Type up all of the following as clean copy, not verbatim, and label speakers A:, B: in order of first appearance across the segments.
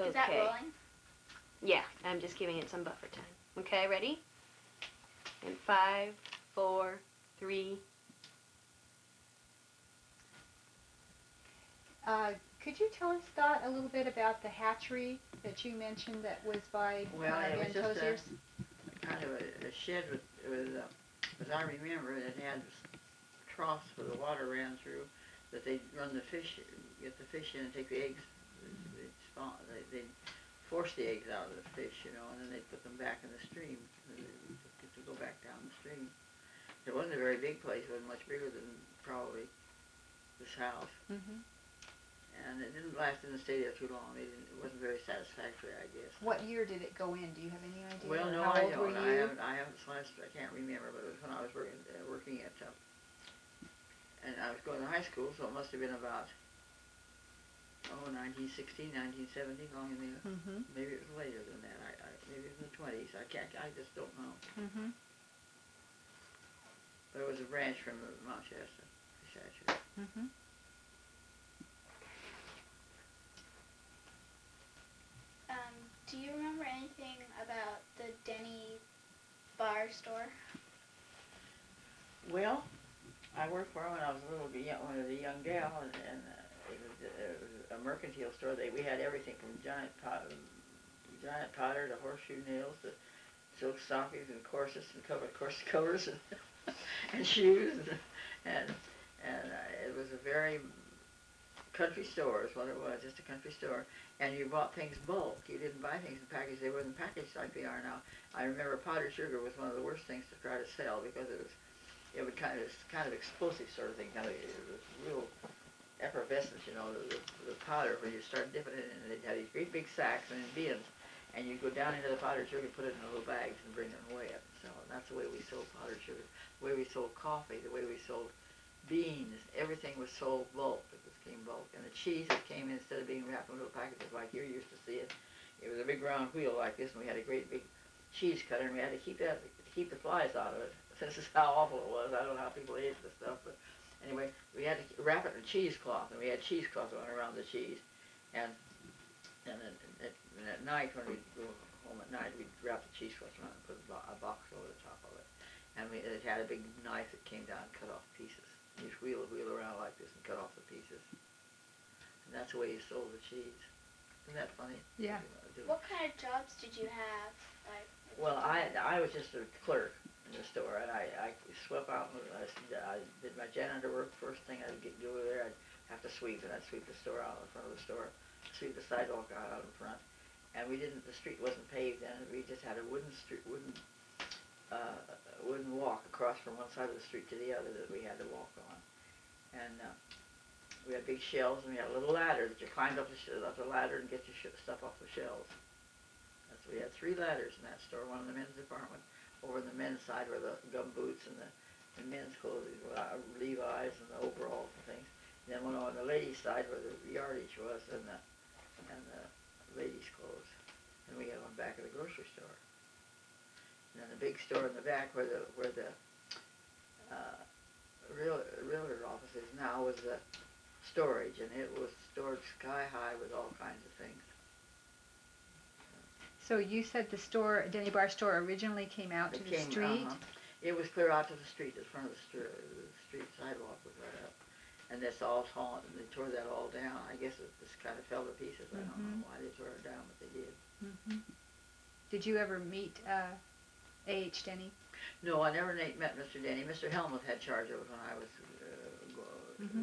A: Okay.
B: Is that rolling?
A: Yeah, I'm just giving it some buffer time. Okay, ready? In 5, 4, 3.
C: Could you tell us, Scott, a little bit about the hatchery that you mentioned that was by
D: it was
C: Ben
D: just
C: Tozier's?
D: kind of a shed with as I remember, it had troughs where the water ran through, that they'd run the fish, get the fish in and take the eggs. They'd force the eggs out of the fish, and then they'd put them back in the stream, to go back down the stream. It wasn't a very big place. It wasn't much bigger than probably this house.
C: Mm-hmm.
D: And it didn't last in the stay there too long. It wasn't very satisfactory, I guess.
C: What year did it go in? Do you have any idea?
D: Well, no,
C: How
D: I
C: old
D: don't.
C: were you?
D: I haven't sliced. I can't remember, but it was when I was working at, and I was going to high school, so it must have been about 1916, 1917, long in there.
C: Mm-hmm.
D: Maybe it was later than that. Maybe it was in the 20s. I just don't know.
C: Mm-hmm.
D: But it was a branch from Mount Shasta fish hatchery.
C: Mm-hmm.
B: Do you remember anything about the Denny bar store?
D: Well, I worked for him when I was a little young gal, and it was a mercantile store. We had everything from giant powder to horseshoe nails to silk stockings and corsets and corset covers and shoes, and it was a very country store is what it was, just a country store. And you bought things bulk. You didn't buy things in packages. They weren't packaged like they are now. I remember powdered sugar was one of the worst things to try to sell because it would kind of explosive sort of thing. It was real effervescence, the powder when you start dipping it in. They'd have these great big sacks and in bins, and you'd go down into the powdered sugar, put it in little bags, and bring them away up. So that's the way we sold powdered sugar. The way we sold coffee, the way we sold beans, everything was sold bulk. It came bulk. And the cheese that came in, instead of being wrapped in little packages like you're used to see it, it was a big round wheel like this, and we had a great big cheese cutter, and we had to keep the flies out of it. This is how awful it was. I don't know how people ate the stuff, but anyway, we had to wrap it in cheesecloth, and we had cheesecloth going around the cheese. And at night, when we'd go home at night, we'd wrap the cheesecloth around and put a box over the top of it. And it had a big knife that came down and cut off pieces. You just wheel around like this and cut off the pieces. And that's the way you sold the cheese. Isn't that funny?
C: Yeah.
B: What kind of jobs did you have?
D: Well, I was just a clerk in the store, and I swept out. I did my janitor work. First thing I'd go over there, I'd have to sweep, and I'd sweep the store out in front of the store, sweep the sidewalk out in front. And the street wasn't paved then. We just had a wooden walk across from one side of the street to the other that we had to walk on. And we had big shelves, and we had a little ladder that you climbed up the ladder and get your stuff off the shelves. We had 3 ladders in that store, one in the men's department, over in the men's side where the gum boots and the men's clothes, Levi's and the overalls and things. And then one on the ladies' side where the yardage was and the ladies' clothes. And we had one back at the grocery store. And then the big store in the back where the realtor office is now was the storage, and it was stored sky high with all kinds of things.
C: So you said the store, Denny Bar store, originally came out to the street?
D: It was clear out to the street. The front of the street sidewalk was right up. And that's all torn, and they tore that all down. I guess it just kind of fell to pieces. I don't know why they tore it down, but they did.
C: Mm-hmm. Did you ever meet A.H. Denny?
D: No, I never met Mr. Denny. Mr. Helmuth had charge of it when I was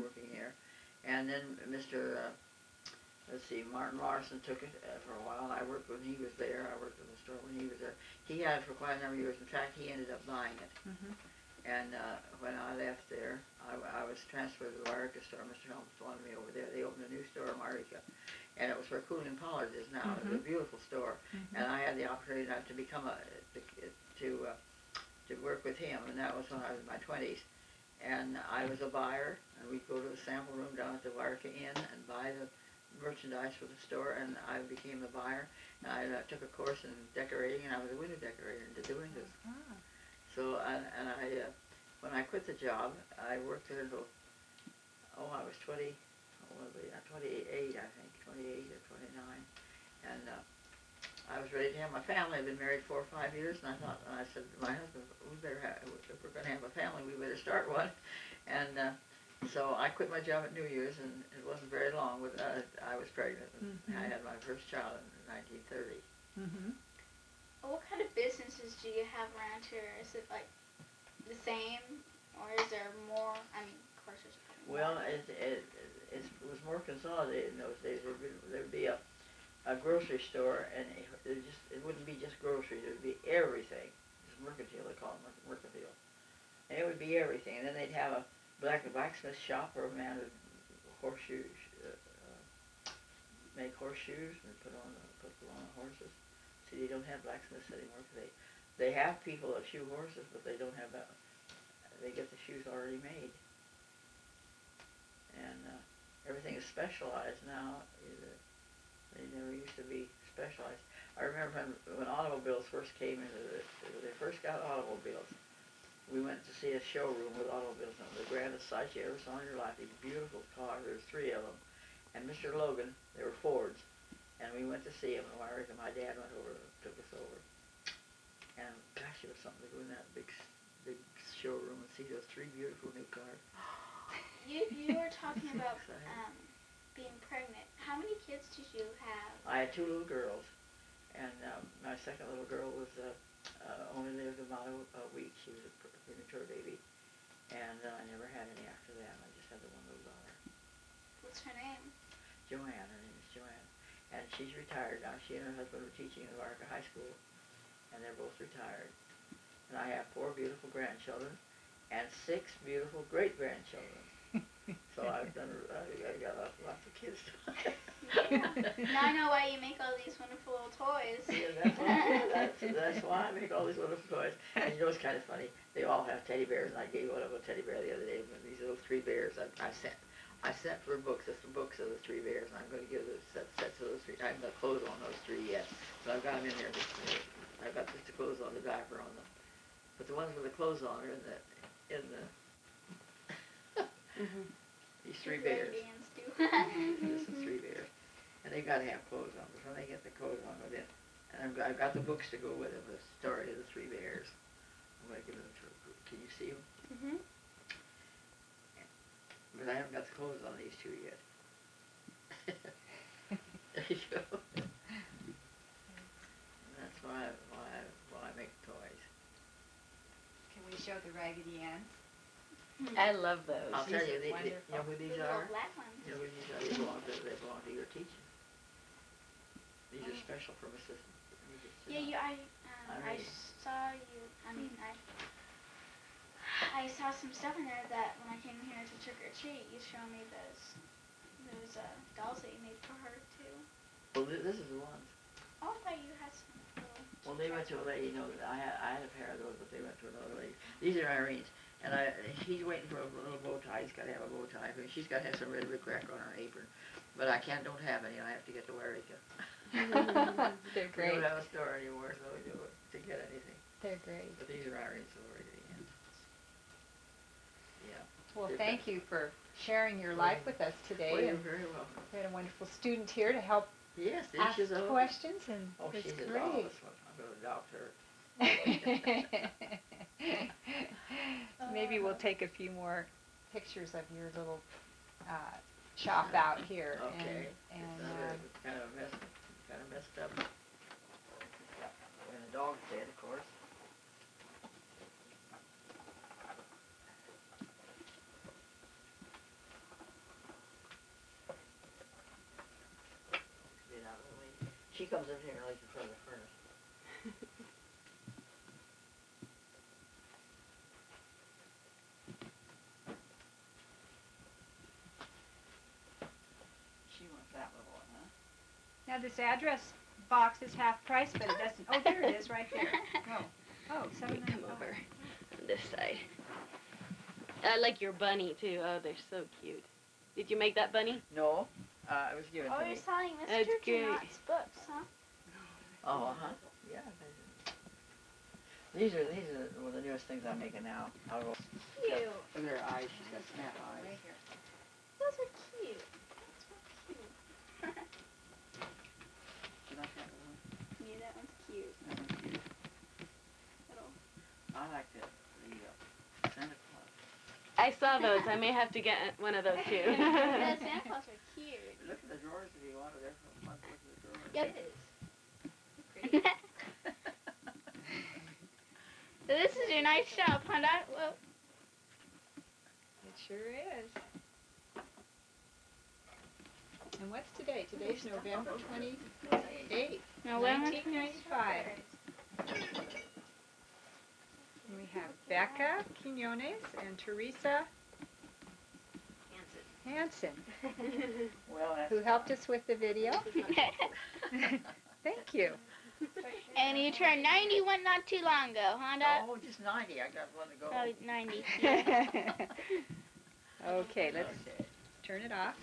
D: working here. And then Mr. Martin Larson took it for a while. I worked when he was there. I worked in the store when he was there. He had it for quite a number of years. In fact, he ended up buying it.
C: Mm-hmm.
D: And when I left there, I was transferred to the Wairika store. Mr. Helmuth wanted me over there. They opened a new store in Wairika, and it was where Cooling and Pollard is now. It was a beautiful store, and I had the opportunity to become to work with him, and that was when I was in my 20s. And I was a buyer, and we'd go to the sample room down at the Wairika Inn and buy the merchandise for the store, and I became the buyer. And I took a course in decorating, and I was a window decorator into the windows. So, when I quit the job, I worked there until, I was 28, I think, 28 or 29. And I was ready to have my family. I'd been married 4 or 5 years, and I said to my husband, we better have, if we're going to have a family, we better start one. And so I quit my job at New Year's, and it wasn't very long, but I was pregnant. And I had my first child in 1930.
C: Mm-hmm.
B: What kind of businesses do you have around here? Is it like the same, or is there more? I mean, of course there's more.
D: Well, it was more consolidated in those days. There'd be a grocery store, and it wouldn't be just groceries. It would be everything. It's mercantile, they call it mercantile. And it would be everything. And then they'd have a blacksmith shop where a man would horseshoes, make horseshoes and put them on horses. See, they don't have blacksmiths anymore. They have people that shoe horses, but they don't have that. They get the shoes already made. And everything is specialized now. They never used to be specialized. I remember when automobiles first came into they first got automobiles. We went to see a showroom with automobiles, and the grandest sight you ever saw in your life. These beautiful cars. There was 3 of them. And Mr. Logan, they were Fords. And we went to see them, and I reckon my dad went over, took us over. And gosh, it was something to go in that big showroom and see those 3 beautiful new cars.
B: You were talking about being pregnant. How many kids did you have?
D: I had 2 little girls, and my second little girl was only lived about a week. She was a premature baby, and I never had any after that. I just had the one little daughter.
B: What's her name?
D: Joanne. Her name is Joanne, and she's retired now. She and her husband were teaching at Arca High School, and they're both retired. And I have 4 beautiful grandchildren, and 6 beautiful great grandchildren. So I've done. I got lots of kids.
B: Yeah. Now I know why you make all these wonderful little toys.
D: Yeah, that's why I make all these wonderful toys. And you know what's kind of funny? They all have teddy bears, and I gave one of them a teddy bear the other day. These little 3 bears I sent for books. It's the books of the 3 bears, and I'm going to give the sets of those 3. I haven't got clothes on those 3 yet, but I've got them in there. I've got just the clothes on, the diaper on them. But the ones with the clothes on are in the these 3 bears. This is 3 bears. And they've got to have clothes on. But when they get the clothes on with it, and I've got the books to go with them, the story of the 3 bears. I'm going to give them to her. Can you see them?
A: Mm-hmm.
D: But I haven't got the clothes on these 2 yet. There you go. That's why I make toys.
C: Can we show the Raggedy Anns?
A: I love those.
D: I'll tell you,
C: These
D: you know who these
B: The
D: are?
B: little black ones.
D: You know who these are? They belong to your teaching. These are special for Mrs.
B: Yeah, I saw you. I saw some stuff in there that when I came here to trick or treat, you showed me those dolls that you made for her too.
D: Well, this is the ones.
B: Oh, I thought you had some little.
D: Well, they went to a lady. You know, I had a pair of those, but they went to another lady. These are Irene's, and he's waiting for a little bow tie. He's got to have a bow tie. She's got to have some red cracker on her apron, but I don't have any. I have to get to Wairika.
C: They're
D: We
C: great.
D: don't have a store anymore, so we do it to get anything.
C: They're great.
D: But these are Irene's over at the end. Yeah.
C: Well,
D: They're
C: thank you for sharing your life with us today.
D: Well, you're
C: And
D: very welcome.
C: we had a wonderful student here to help
D: Yes,
C: ask
D: she's a
C: questions, and
D: Oh,
C: it's
D: she's a
C: great.
D: doll. This one. I'm going to adopt her.
C: Maybe we'll take a few more pictures of your little shop out here.
D: Okay.
C: And
D: It's kind of messed up. And the dog's dead, of course. Get out of the way. She comes in here and lays in front of the furnace. She wants that little one, huh?
C: now this address box is half price, but it doesn't. Oh, there it is, right there. Oh,
A: Let me come
C: $7.95.
A: over on this side. I like your bunny too. Oh, they're so cute. Did you make that bunny?
D: No, it was given
B: Oh,
D: to
B: you're
D: me.
B: selling
A: That's
B: Mr.
A: great.
B: Janot's books, huh?
D: Oh, yeah. These are one of the newest things I'm making now. I'll go.
B: Cute.
D: Look at her eyes. She's got snap eyes.
C: Right here.
B: Those are cute. That's so cute.
A: I saw those. I may have to get one of those too.
B: The Santa Claus are cute.
D: Look at the drawers if you want to. They're fun to look at the drawers.
B: Yep.
A: Pretty.
B: So this is your nice shop, huh, Dad? Well,
C: It sure is. And what's today? Today's November 28th,
B: November
C: 1995. And we have Becca Quinones and Teresa Hansen,
D: Well, that's
C: who helped us with the video. Thank you.
B: And you turned 91 not too long ago, huh, Dad?
D: Oh, just 90. I got one to go.
B: Oh, 90.
C: Okay, let's turn it off.